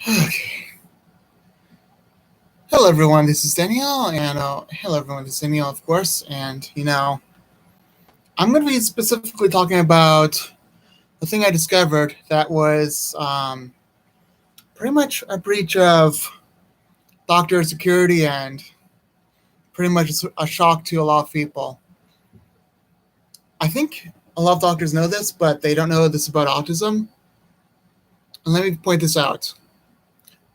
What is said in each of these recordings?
Okay. Hello, everyone. This is Danielle, and hello, everyone. This is Danielle, of course. And I'm going to be specifically talking about the thing I discovered that was pretty much a breach of doctor security and pretty much a shock to a lot of people. I think a lot of doctors know this, but they don't know this about autism. And let me point this out.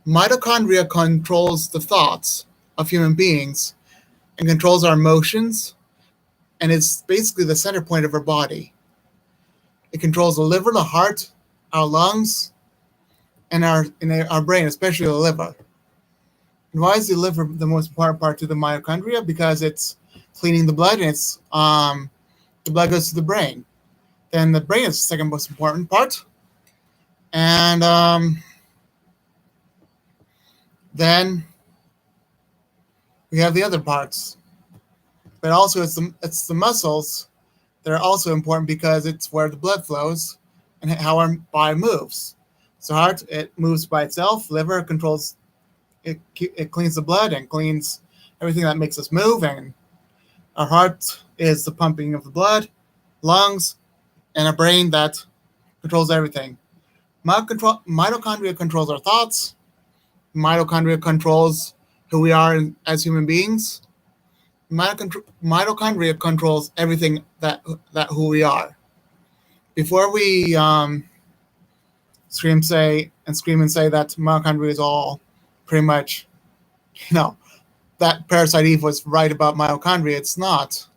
Mitochondria controls the thoughts of human beings and controls our emotions, and it's basically the center point of our body. It controls the liver, the heart, our lungs, and our brain, especially the liver. And why is the liver the most important part to the mitochondria? Because it's cleaning the blood, and the blood goes to the brain. Then the brain is the second most important part, and then we have the other parts. But also, it's the muscles that are also important because it's where the blood flows and how our body moves. So heart, it moves by itself. Liver controls it cleans the blood and cleans everything that makes us move. And our heart is the pumping of the blood, lungs, and a brain that controls everything. Mitochondria controls our thoughts. Mitochondria controls who we are as human beings. Mitochondria controls everything that who we are. Before we scream and say that mitochondria is all pretty much, that Parasite Eve was right about mitochondria. It's not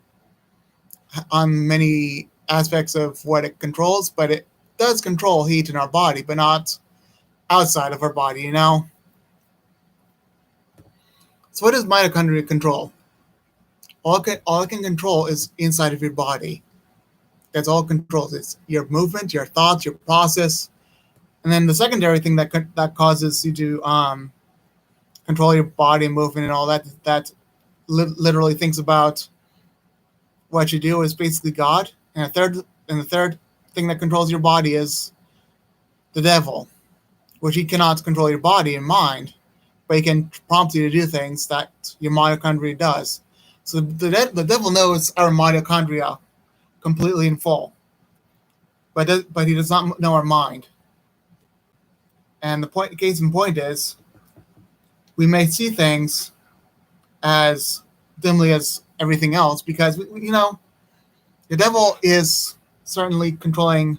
on many aspects of what it controls, but it does control heat in our body, but not outside of our body, So what does mitochondria control? All it can control is inside of your body. That's all it controls. It's your movement, your thoughts, your process. And then the secondary thing that causes you to control your body and movement and all that literally thinks about what you do is basically God. And the third thing that controls your body is the devil, which he cannot control your body and mind, but he can prompt you to do things that your mitochondria does. So the devil knows our mitochondria completely in full, but he does not know our mind. And the case in point is, we may see things as dimly as everything else because the devil is certainly controlling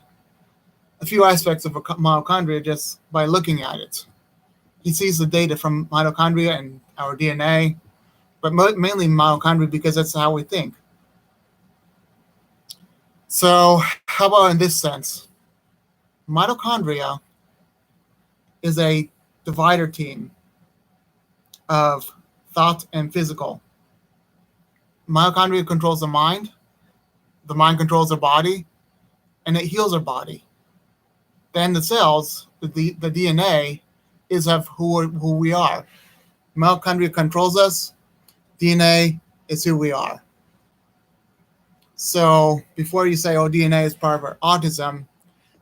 a few aspects of a mitochondria just by looking at it. He sees the data from mitochondria and our DNA, but mainly mitochondria because that's how we think. So how about in this sense? Mitochondria is a divider team of thought and physical. Mitochondria controls the mind controls our body, and it heals our body. Then the cells, the DNA, is of who we are. Mitochondria controls us. DNA is who we are. So before you say, DNA is part of our autism,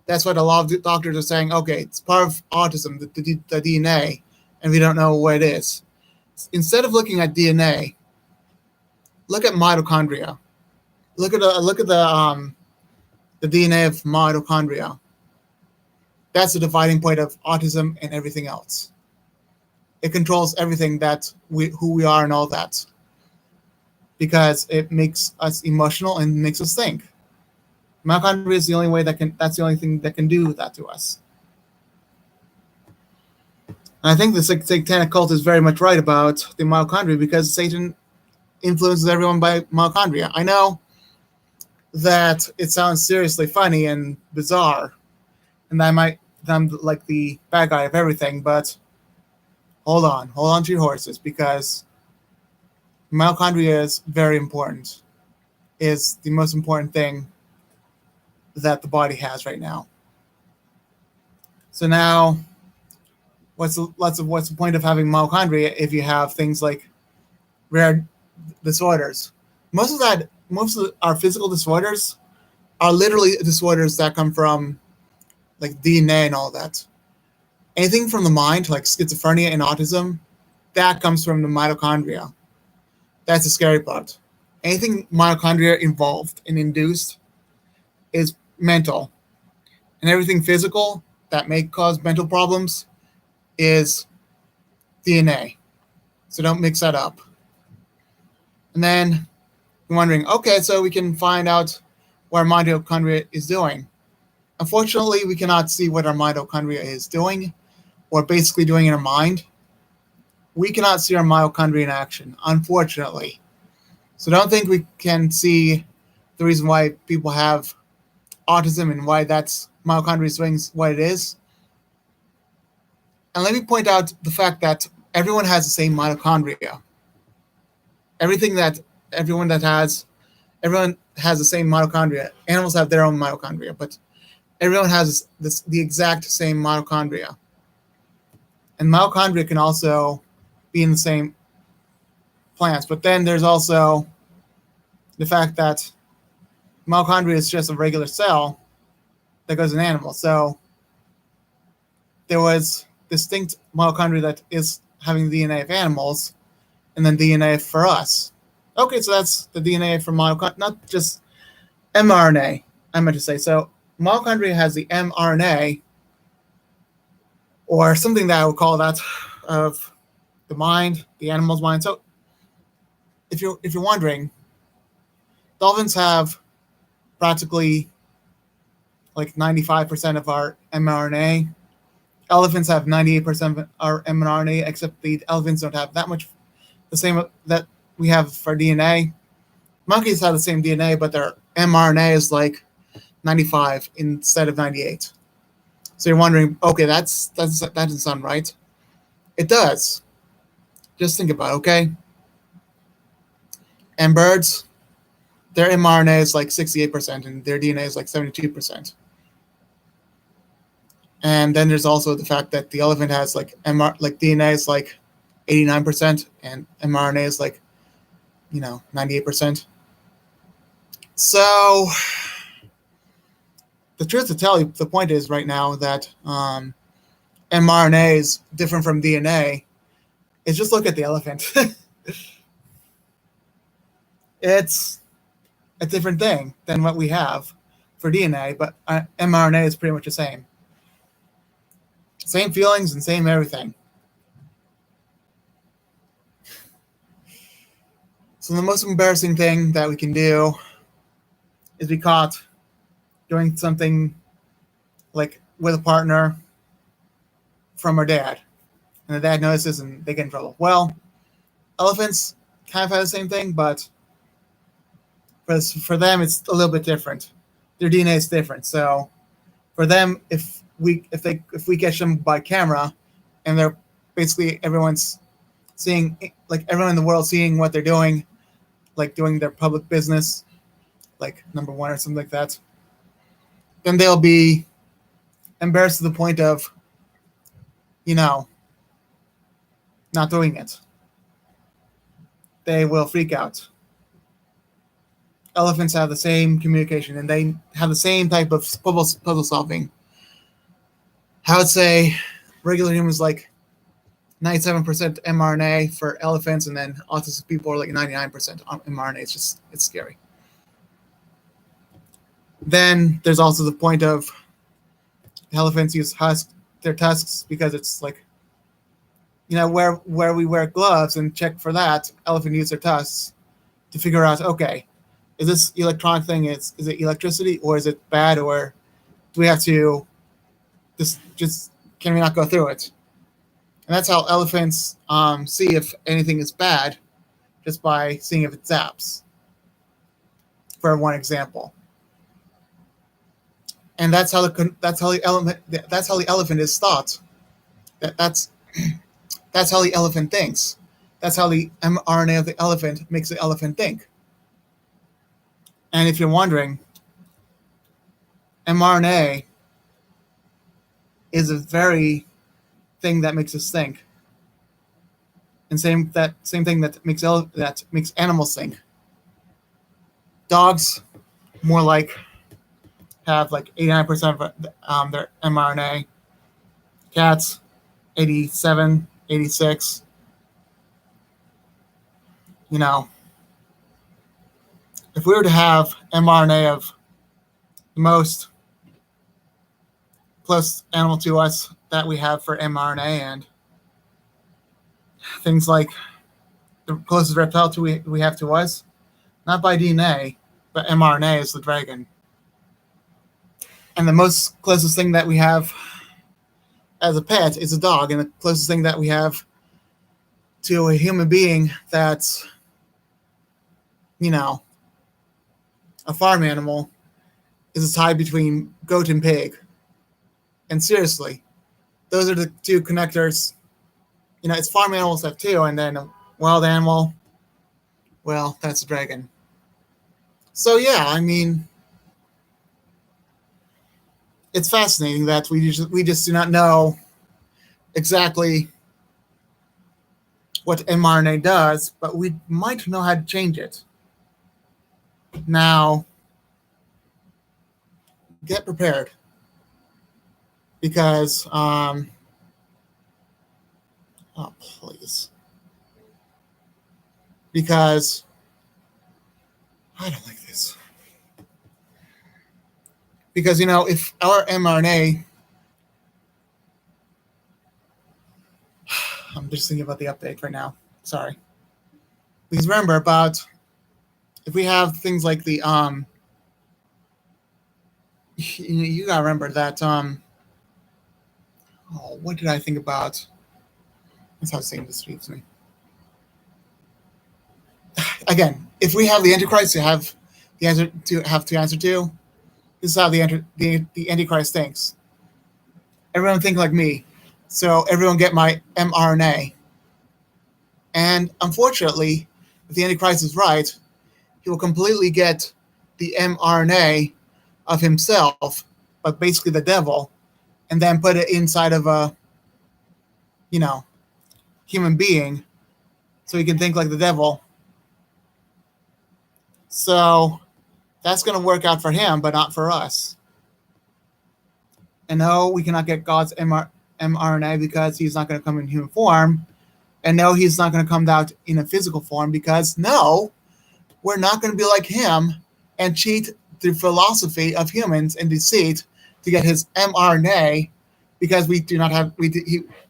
that's what a lot of doctors are saying. Okay, it's part of autism, the DNA, and we don't know what it is. Instead of looking at DNA, look at mitochondria. Look at the DNA of mitochondria. That's the dividing point of autism and everything else. It controls everything who we are and all that, because it makes us emotional and makes us think. Mitochondria is the only way that's the only thing that can do that to us. And I think the satanic cult is very much right about the mitochondria because Satan influences everyone by mitochondria. I know that it sounds seriously funny and bizarre, and I'm like the bad guy of everything, but hold on to your horses, because mitochondria is very important. Is the most important thing that the body has right now. So now, what's the point of having mitochondria if you have things like rare disorders? Most of our physical disorders are literally disorders that come from like DNA and all that. Anything from the mind, like schizophrenia and autism, that comes from the mitochondria. That's the scary part. Anything mitochondria involved and induced is mental, and everything physical that may cause mental problems is DNA. So don't mix that up. And then you're wondering, okay, so we can find out what our mitochondria is doing. Unfortunately, we cannot see what our mitochondria is doing or basically doing in our mind. We cannot see our mitochondria in action, unfortunately. So don't think we can see the reason why people have autism and why that's mitochondria is doing what it is. And let me point out the fact that everyone has the same mitochondria. Everything that everyone has the same mitochondria. Animals have their own mitochondria, but everyone has the exact same mitochondria. And mitochondria can also be in the same plants. But then there's also the fact that mitochondria is just a regular cell that goes in animals. So there was distinct mitochondria that is having the DNA of animals, and then DNA for us. Okay, so that's the DNA from mitochondria, not just mRNA, I meant to say. So mitochondria has the mRNA, or something that I would call that, of the mind, the animal's mind. So if you're wondering, dolphins have practically like 95% of our mRNA. Elephants have 98% of our mRNA, except the elephants don't have that much, the same that we have for DNA. Monkeys have the same DNA, but their mRNA is like 95 instead of 98. So you're wondering, okay, that doesn't sound right. It does. Just think about it, okay? And birds, their mRNA is like 68% and their DNA is like 72%. And then there's also the fact that the elephant has like DNA is like 89% and mRNA is like 98%. So the truth to tell you, the point is right now that mRNA is different from DNA. Is just look at the elephant. It's a different thing than what we have for DNA, but mRNA is pretty much the same. Same feelings and same everything. So the most embarrassing thing that we can do is be caught doing something like with a partner from our dad. And the dad notices and they get in trouble. Well, elephants kind of have the same thing, but for them it's a little bit different. Their DNA is different. So for them, if we catch them by camera and they're basically everyone's seeing, like everyone in the world seeing what they're doing, like doing their public business, like number one or something like that, then they'll be embarrassed to the point of, not doing it. They will freak out. Elephants have the same communication and they have the same type of puzzle solving. I would say regular humans like 97% mRNA for elephants, and then autistic people are like 99% mRNA. It's scary. Then there's also the point of elephants use their tusks because it's like, where we wear gloves and check for that, elephant use their tusks to figure out, okay, is this electronic thing, is it electricity or is it bad, or do we have to just can we not go through it? And that's how elephants see if anything is bad, just by seeing if it zaps, for one example. And that's how the elephant is thought. That's how the elephant thinks. That's how the mRNA of the elephant makes the elephant think. And if you're wondering, mRNA is a very thing that makes us think, and same thing that makes animals think. Dogs, more like, have like 89% of their mRNA. Cats 87, 86. You know, if we were to have mRNA of the most close animal to us that we have for mRNA, and things like the closest reptile we have to us, not by DNA, but mRNA, is the dragon. And the most closest thing that we have as a pet is a dog, and the closest thing that we have to a human being that's, you know, a farm animal is a tie between goat and pig. And seriously, those are the two connectors. You know, it's farm animals have two, and then a wild animal, well, that's a dragon. So yeah, I mean, it's fascinating that we just do not know exactly what mRNA does, but we might know how to change it. Now, get prepared, because oh please, because I don't like this. Because, you know, if our mRNA, I'm just thinking about the update right now. Sorry. Because remember about if we have things like the you gotta remember that oh, what did I think about? That's how saying this speaks me. Again, if we have the Antichrist to have the answer to, this is how the Antichrist thinks. Everyone think like me, so everyone get my mRNA. And unfortunately, if the Antichrist is right, he will completely get the mRNA of himself, but basically the devil, and then put it inside of a, you know, human being, so he can think like the devil. So that's going to work out for him, but not for us. And no, we cannot get God's mRNA because he's not going to come in human form. And no, he's not going to come out in a physical form because no, we're not going to be like him and cheat the philosophy of humans and deceit to get his mRNA, because we do not have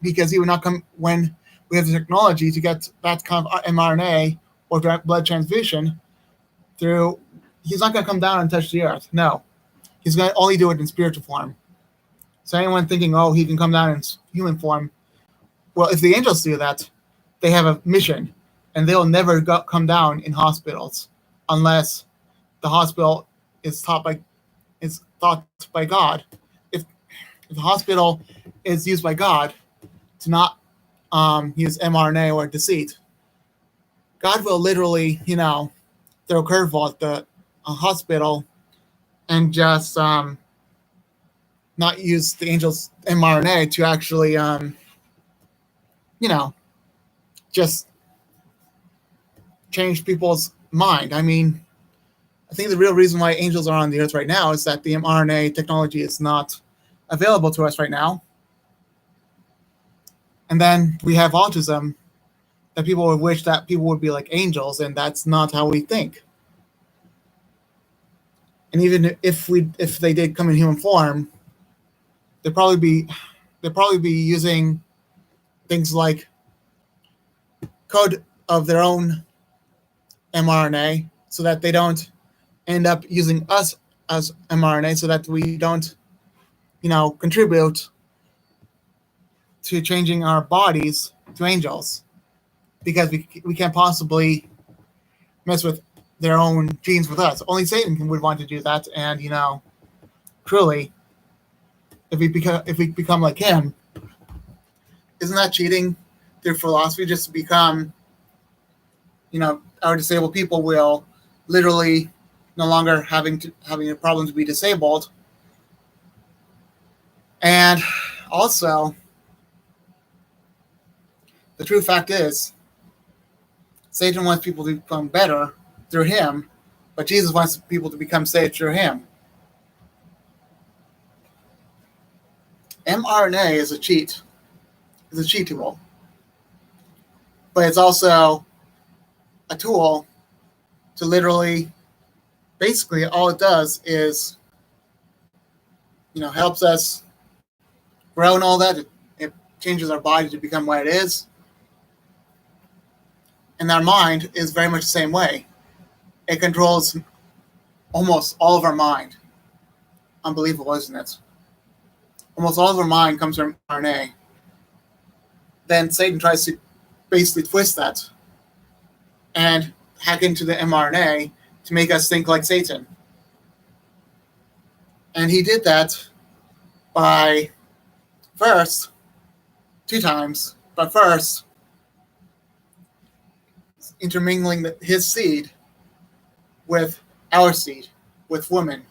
because he would not come when we have the technology to get that kind of mRNA or blood transfusion through. He's not going to come down and touch the earth. No, he's going to only do it in spiritual form. So anyone thinking, oh, he can come down in human form, well, if the angels do that, they have a mission, and they'll never come down in hospitals unless the hospital is thought by God. If the hospital is used by God to not use mRNA or deceit, God will literally, you know, throw a curveball at the hospital and just not use the angels' mRNA to actually, you know, just change people's mind. I mean, I think the real reason why angels are on the earth right now is that the mRNA technology is not available to us right now. And then we have autism, that people would wish that people would be like angels, and that's not how we think. And even if they did come in human form, they'd probably be using things like code of their own mRNA so that they don't end up using us as mRNA, so that we don't, you know, contribute to changing our bodies to angels, because we can't possibly mess with their own genes with us. Only Satan would want to do that, and you know, truly, if we become like him, isn't that cheating through philosophy? Just to become, you know, our disabled people will literally no longer having a problem to be disabled. And also, the true fact is, Satan wants people to become better through him, but Jesus wants people to become saved through him. mRNA is a cheat. It's a cheat tool. But it's also a tool to literally, basically all it does is, helps us grow and all that. It changes our body to become what it is. And our mind is very much the same way. It controls almost all of our mind. Unbelievable, isn't it? Almost all of our mind comes from RNA. Then Satan tries to basically twist that and hack into the mRNA to make us think like Satan. And he did that by first, 2 times, but first, intermingling his seed with our seed, with women.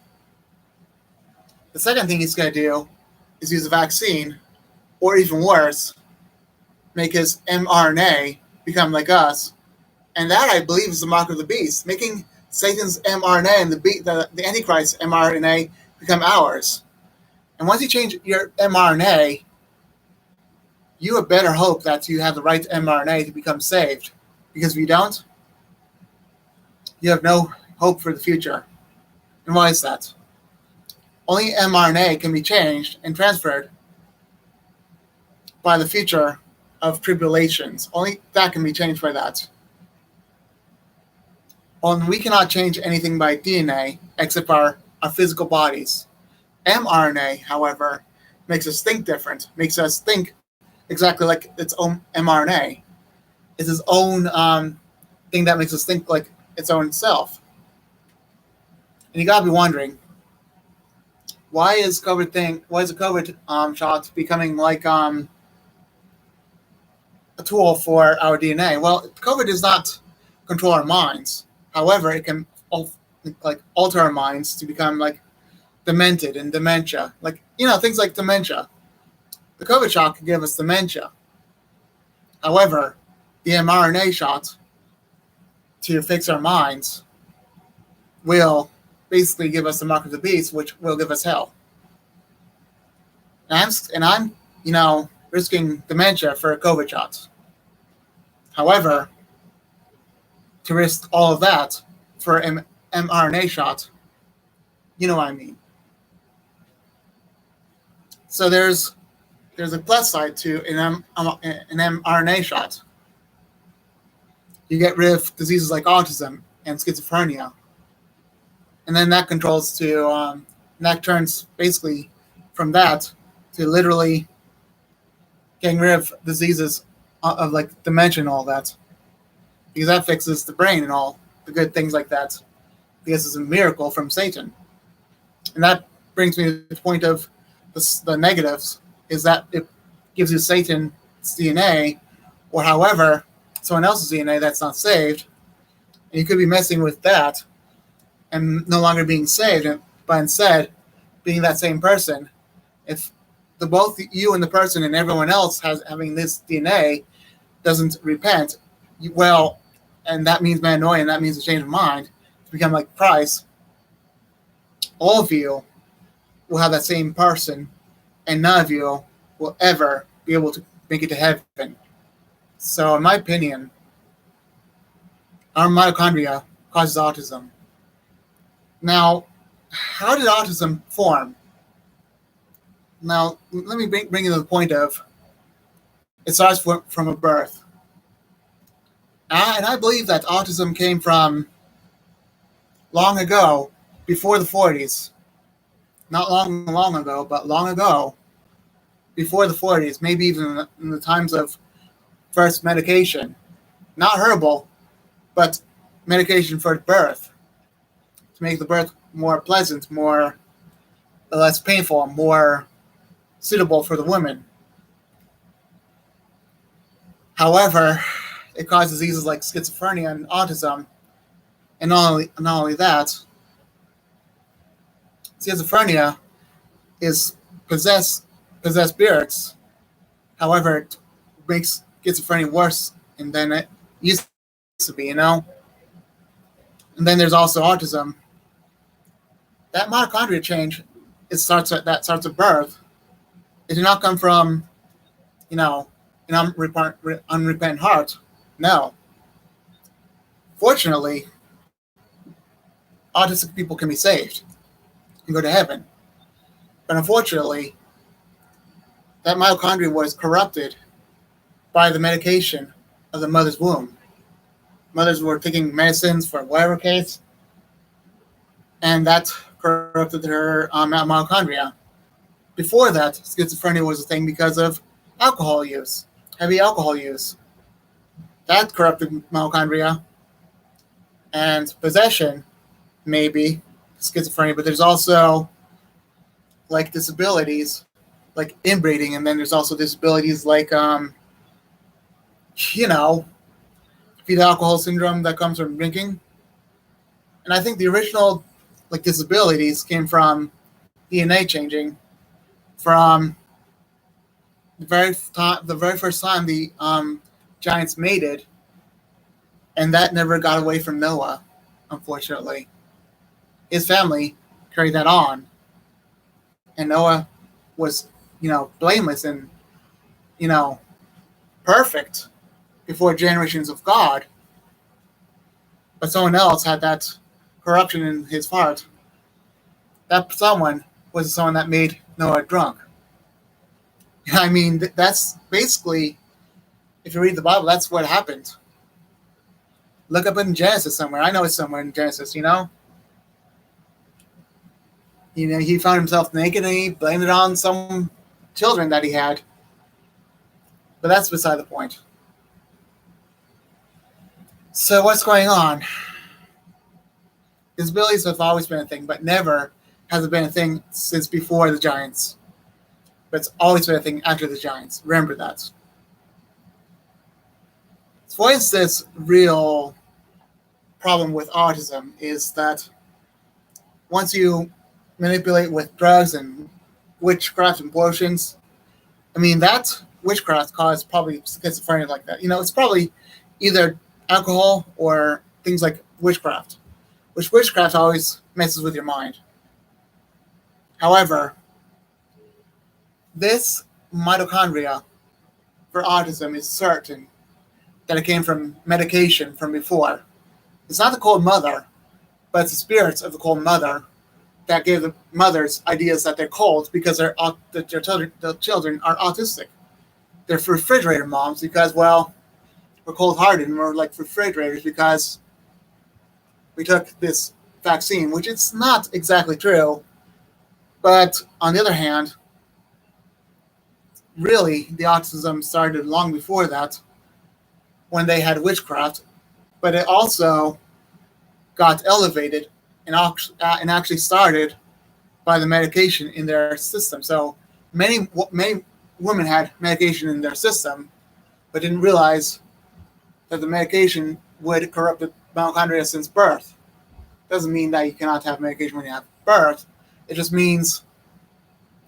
The second thing he's going to do is use a vaccine, or even worse, make his mRNA become like us. And that, I believe, is the mark of the beast, making Satan's mRNA and the Antichrist mRNA become ours. And once you change your mRNA, you have better hope that you have the right mRNA to become saved. Because if you don't, you have no hope for the future. And why is that? Only mRNA can be changed and transferred by the future of tribulations. Only that can be changed by that. And we cannot change anything by DNA except our physical bodies. mRNA, however, makes us think different, makes us think exactly like its own mRNA. It's its own thing that makes us think like its own self. And you gotta be wondering, why is the COVID shot becoming like a tool for our DNA? Well, COVID does not control our minds. However, it can alter our minds to become like demented and dementia. Things like dementia. The COVID shot can give us dementia. However, the mRNA shot to fix our minds will basically give us the mark of the beast, which will give us hell. And I'm risking dementia for a COVID shot. However, to risk all of that for an mRNA shot, you know what I mean. So there's a plus side to an mRNA shot. You get rid of diseases like autism and schizophrenia. And then that that turns basically from that to literally getting rid of diseases of like dementia and all that. Because that fixes the brain and all the good things like that. Because it's a miracle from Satan. And that brings me to the point of the negatives, is that it gives you Satan's DNA, or however, someone else's DNA that's not saved. And you could be messing with that and no longer being saved, but instead being that same person. If both you and the person and everyone else having this DNA doesn't repent, and that means metanoia, and that means a change of mind to become like Christ, all of you will have that same person, and none of you will ever be able to make it to heaven. So in my opinion, our mitochondria causes autism. Now, how did autism form? Now, let me bring you to the point of it starts from a birth. And I believe that autism came from long ago, before the 40s. Not long ago, but long ago, before the 40s, maybe even in the times of first medication. Not herbal, but medication for birth, to make the birth more pleasant, less painful, more suitable for the women. However, it causes diseases like schizophrenia and autism, and not only that, schizophrenia is possessed spirits. However, it makes schizophrenia worse than it used to be, And then there's also autism. That mitochondria change, that starts at birth. It did not come from, an unrepentant heart? No. Fortunately, autistic people can be saved and go to heaven. But unfortunately, that mitochondria was corrupted by the medication of the mother's womb. Mothers were taking medicines for whatever case, and that corrupted her mitochondria. Before that, schizophrenia was a thing because of alcohol use, heavy alcohol use. That corrupted mitochondria. And possession, maybe, schizophrenia, but there's also like disabilities, like inbreeding, and then there's also disabilities like, fetal alcohol syndrome that comes from drinking. And I think the original like disabilities came from DNA changing from the very first time the giants mated, and that never got away from Noah, unfortunately. His family carried that on, and Noah was, blameless and, perfect before generations of God, but someone else had that corruption in his heart. That someone was someone that made Noah drunk. I mean, that's basically, if you read the Bible, that's what happened. Look up in Genesis somewhere. I know it's somewhere in Genesis, he found himself naked and he blamed it on some children that he had. But that's beside the point. So what's going on? Disabilities have always been a thing, but never has it been a thing since before the giants. But it's always been a thing after the giants. Remember that. So what is this real problem with autism is that once you manipulate with drugs and witchcraft and potions, that witchcraft caused probably schizophrenia like that. It's probably either alcohol or things like witchcraft, which witchcraft always messes with your mind. However, this mitochondria for autism is certain that it came from medication from before. It's not the cold mother, but it's the spirits of the cold mother that gave the mothers ideas that they're cold because the children are autistic. They're refrigerator moms because, we're cold-hearted and we're like refrigerators because we took this vaccine, which it's not exactly true. But on the other hand, really, the autism started long before that when they had witchcraft, but it also got elevated and actually started by the medication in their system. So many women had medication in their system, but didn't realize that the medication would corrupt the mitochondria since birth. Doesn't mean that you cannot have medication when you have birth. It just means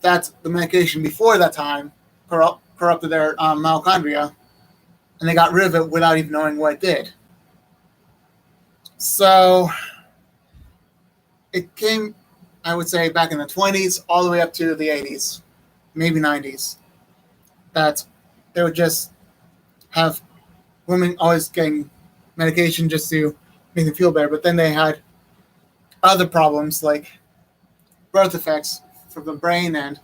that the medication before that time corrupted their mitochondria, and they got rid of it without even knowing what it did. So it came, I would say, back in the 20s all the way up to the 80s, maybe 90s, that they would just have women always getting medication just to make them feel better, but then they had other problems like birth defects from the brain and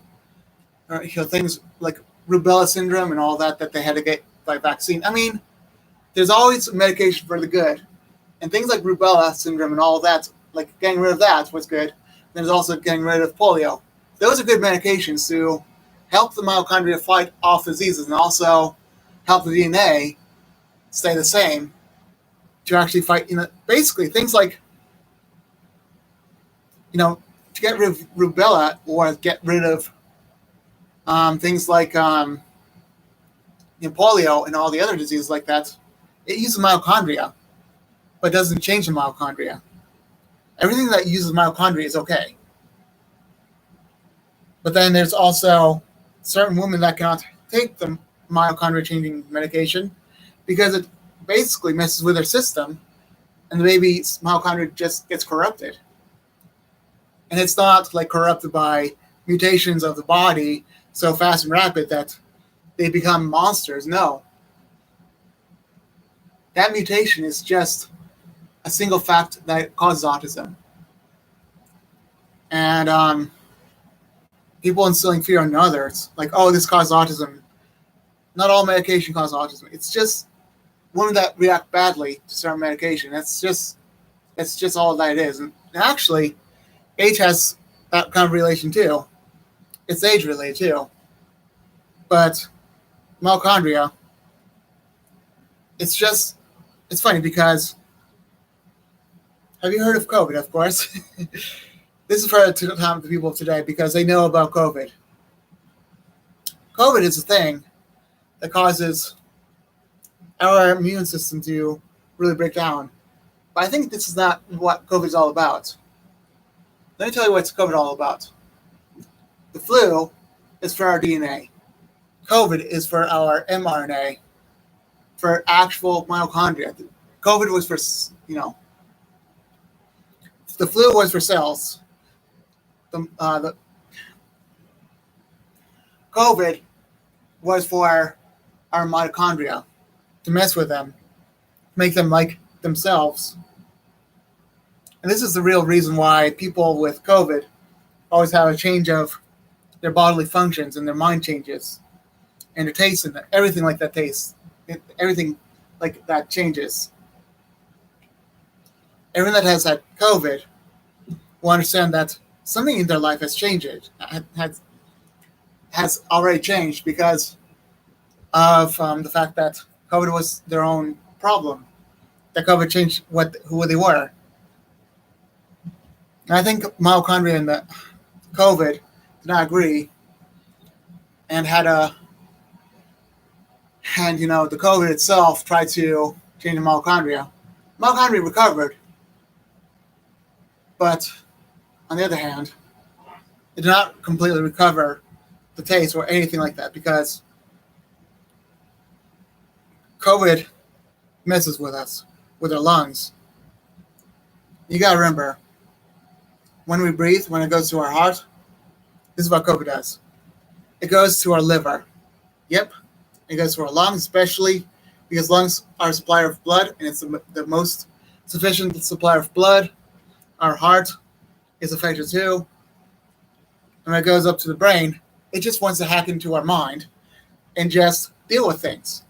things like rubella syndrome and all that they had to get by vaccine. There's always medication for the good, and things like rubella syndrome and all that, like getting rid of that was good. There's also getting rid of polio. Those are good medications to help the mitochondria fight off diseases and also help the DNA stay the same to actually fight, basically things like, to get rid of rubella or get rid of things like polio and all the other diseases like that, it uses mitochondria, but doesn't change the mitochondria. Everything that uses mitochondria is okay. But then there's also certain women that cannot take the mitochondria changing medication because it basically messes with their system and the baby's mitochondria just gets corrupted. And it's not like corrupted by mutations of the body so fast and rapid that they become monsters. No. That mutation is just a single fact that causes autism. And people instilling fear on others, like, oh, this causes autism. Not all medication causes autism. It's just women that react badly to certain medication. That's just all that it is. And actually, age has that kind of relation too. It's age related too. But mitochondria, it's funny because, have you heard of COVID? Of course. This is for the people of today because they know about COVID. COVID is a thing that causes our immune system to really break down. But I think this is not what COVID is all about. Let me tell you what's COVID all about. The flu is for our DNA. COVID is for our mRNA, for actual mitochondria. COVID was for, the flu was for cells. The COVID was for our mitochondria, to mess with them, make them like themselves. And this is the real reason why people with COVID always have a change of their bodily functions and their mind changes and their taste and everything like that tastes. Everything like that changes. Everyone that has had COVID will understand that something in their life has changed. Has already changed because of the fact that COVID was their own problem. That COVID changed who they were. And I think mitochondria and the COVID did not agree and the COVID itself tried to change the mitochondria. Mitochondria recovered, but on the other hand, it did not completely recover the taste or anything like that because COVID messes with us, with our lungs. You gotta remember, when we breathe, when it goes to our heart, this is what COVID does. It goes to our liver. Yep, it goes to our lungs, especially because lungs are a supplier of blood, and it's the most sufficient supplier of blood. Our heart is affected too. And when it goes up to the brain, it just wants to hack into our mind and just deal with things.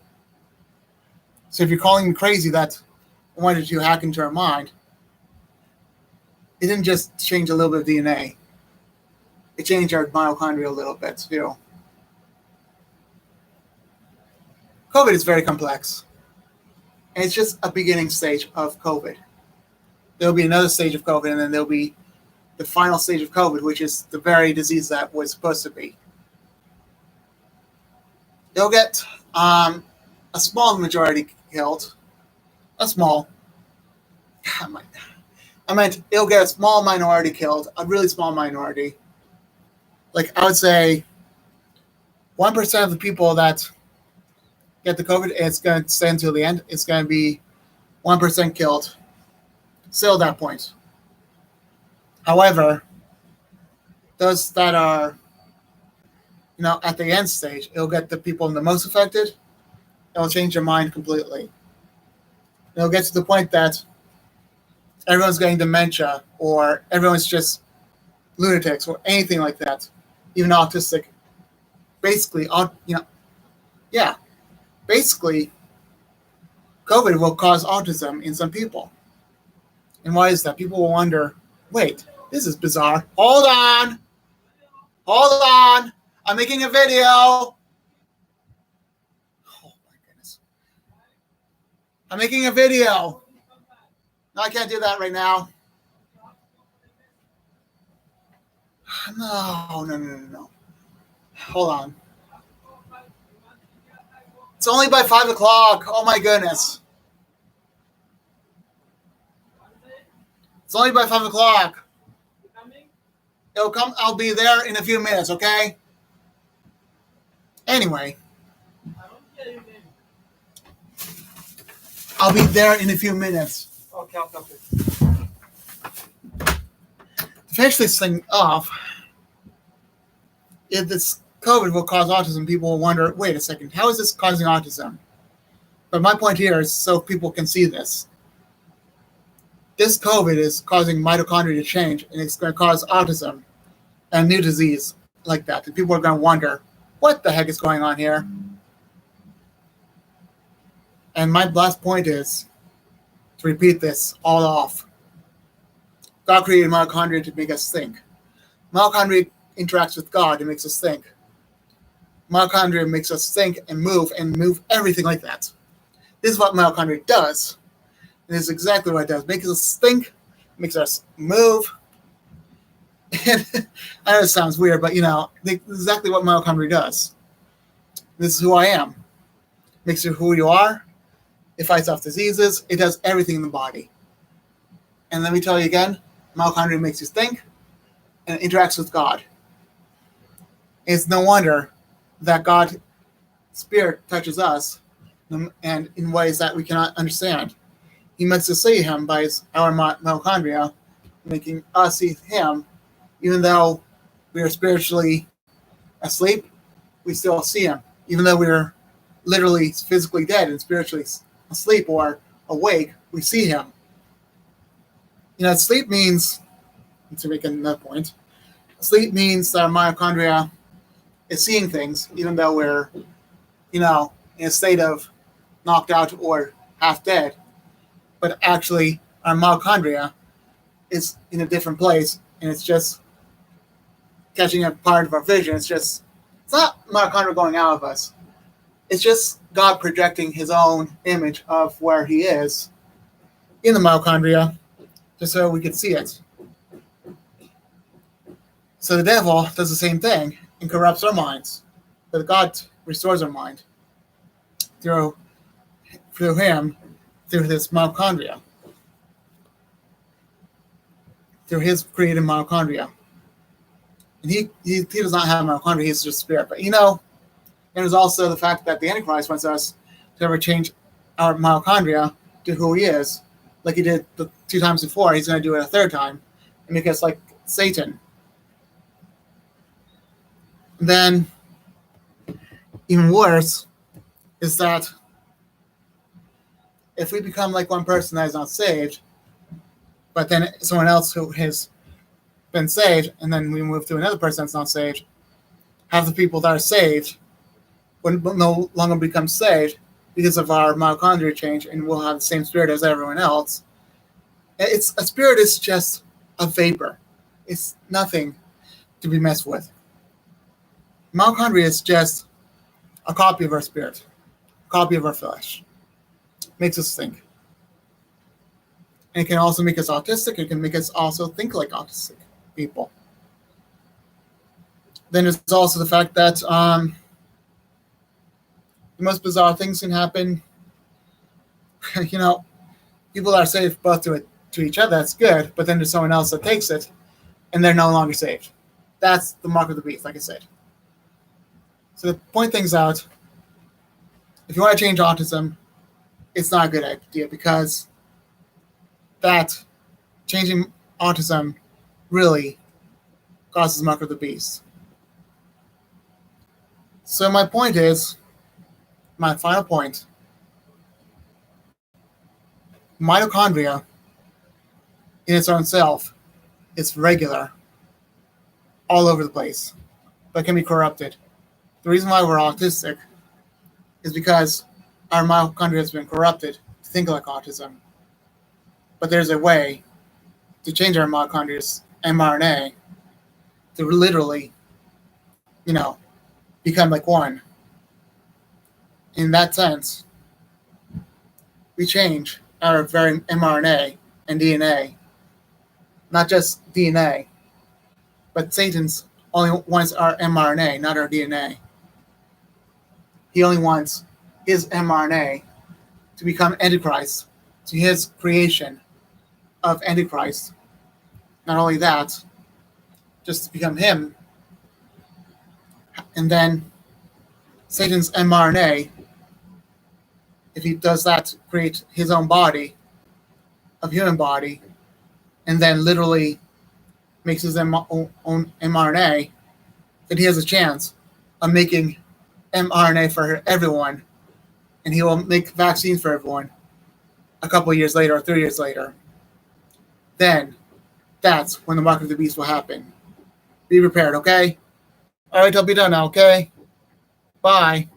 So if you're calling me crazy that I wanted to hack into our mind, it didn't just change a little bit of DNA. It changed our mitochondria a little bit too. COVID is very complex. And it's just a beginning stage of COVID. There'll be another stage of COVID, and then there'll be the final stage of COVID, which is the very disease that was supposed to be. They'll get a small majority killed. A small. I meant it'll get a small minority killed, a really small minority. Like, I would say 1% of the people that get the COVID, and it's going to stay until the end, it's going to be 1% killed. Still at that point. However, those that are, at the end stage, it'll get the people the most affected. It'll change their mind completely. It'll get to the point that everyone's getting dementia, or everyone's just lunatics, or anything like that, even autistic. Basically, basically, COVID will cause autism in some people. And why is that? People will wonder, wait, this is bizarre. Hold on. I'm making a video. Oh, my goodness. I'm making a video. No, I can't do that right now. No. Hold on. It's only by 5 o'clock. Oh, my goodness. It's only by 5 o'clock. It'll come. I'll be there in a few minutes, okay? Anyway. I'll be there in a few minutes. Okay. To finish this thing off, COVID will cause autism, people will wonder, wait a second, how is this causing autism? But my point here is so people can see this. This COVID is causing mitochondria to change, and it's going to cause autism and new disease like that. And people are going to wonder, what the heck is going on here? And my last point is to repeat this all off. God created mitochondria to make us think. Mitochondria interacts with God and makes us think. Mitochondria makes us think and move everything like that. This is what mitochondria does. And this is exactly what it does. It makes us think, makes us move. And I know it sounds weird, but exactly what mitochondria does. This is who I am. Makes you who you are. It fights off diseases. It does everything in the body. And let me tell you again, mitochondria makes you think and interacts with God. It's no wonder that God's Spirit touches us and in ways that we cannot understand. He makes us see Him by our mitochondria, making us see Him. Even though we are spiritually asleep, we still see Him. Even though we're literally physically dead and spiritually asleep or awake, we see Him. Sleep means, to make another point, sleep means that our mitochondria is seeing things, even though we're, in a state of knocked out or half dead. But actually, our mitochondria is in a different place, and it's just catching a part of our vision. It's not mitochondria going out of us. It's just God projecting His own image of where He is in the mitochondria, just so we could see it. So the devil does the same thing and corrupts our minds, but God restores our mind through Him, through His mitochondria, through His created mitochondria. And he does not have mitochondria, He's just spirit. But there's also the fact that the Antichrist wants us to ever change our mitochondria to who he is, like he did the 2 times before. He's going to do it a 3rd time and make us like Satan. And then, even worse, is that if we become like one person that is not saved, but then someone else who has been saved, and then we move to another person that's not saved, half the people that are saved will no longer become saved because of our mitochondria change, and we'll have the same spirit as everyone else. A spirit is just a vapor. It's nothing to be messed with. Mitochondria is just a copy of our spirit, a copy of our flesh. Makes us think. And it can also make us autistic. It can make us also think like autistic people. Then there's also the fact that the most bizarre things can happen. People are saved both to each other, that's good, but then there's someone else that takes it, and they're no longer saved. That's the mark of the beast, like I said. So to point things out, if you want to change autism, it's not a good idea, because that changing autism really causes the mark of the beast. So my point is, my final point, mitochondria in its own self is regular all over the place, but can be corrupted. The reason why we're autistic is because our mitochondria has been corrupted to think like autism. But there's a way to change our mitochondria's mRNA to literally, become like one. In that sense, we change our very mRNA and DNA. Not just DNA, but Satan's only wants our mRNA, not our DNA. He only wants his mRNA to become Antichrist, to his creation of Antichrist. Not only that, just to become him. And then Satan's mRNA, if he does that to create his own body, a human body, and then literally makes his own mRNA, then he has a chance of making mRNA for everyone, and he will make vaccines for everyone a couple of years later or 3 years later, then that's when the mark of the beast will happen. Be prepared, okay? All right, I'll be done now, okay? Bye.